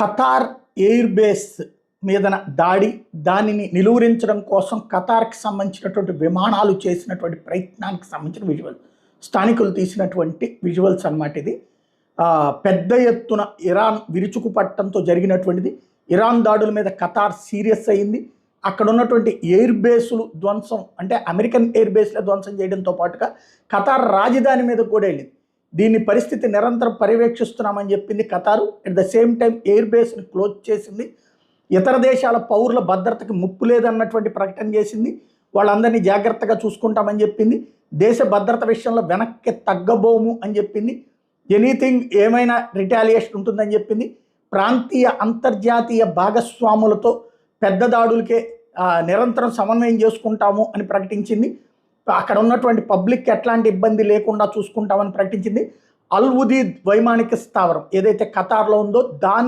Qatar air base మీదన దాడి దానిని నిలువరించడం కోసం ఖతార్కి సంబంధించినటువంటి విమానాలు చేసినటువంటి ప్రయత్నానికి సంబంధించిన విజువల్ స్థానికులు తీసినటువంటి విజువల్స్ అన్నమాట. ఇది పెద్ద ఎత్తున ఇరాన్ విరుచుకుపట్టడంతో జరిగినటువంటిది. ఇరాన్ దాడుల మీద ఖతార్ సీరియస్ అయింది. అక్కడ ఉన్నటువంటి ఎయిర్ బేసులు ధ్వంసం, అంటే అమెరికన్ ఎయిర్ బేస్లో ధ్వంసం చేయడంతో పాటుగా ఖతార్ రాజధాని మీద కూడా వెళ్ళింది. దీని పరిస్థితి నిరంతరం పర్యవేక్షిస్తున్నామని చెప్పింది Qatar. At the same time air బేస్ని క్లోజ్ చేసింది. ఇతర దేశాల పౌరుల భద్రతకి ముప్పు లేదన్నటువంటి ప్రకటన చేసింది. వాళ్ళందరినీ జాగ్రత్తగా చూసుకుంటామని చెప్పింది. దేశ భద్రత విషయంలో వెనక్కి తగ్గబోము అని చెప్పింది. ఎనీథింగ్ ఏమైనా రిటాలియేషన్ ఉంటుందని చెప్పింది. ప్రాంతీయ అంతర్జాతీయ భాగస్వాములతో పెద్ద దాడులకే నిరంతరం సమన్వయం చేసుకుంటాము అని ప్రకటించింది. అక్కడ ఉన్నటువంటి పబ్లిక్ ఎట్లాంటి ఇబ్బంది లేకుండా చూసుకుంటామని ప్రకటించింది. అల్ ఉదీద్ వైమానిక స్థావరం ఏదైతే ఖతార్లో ఉందో దాని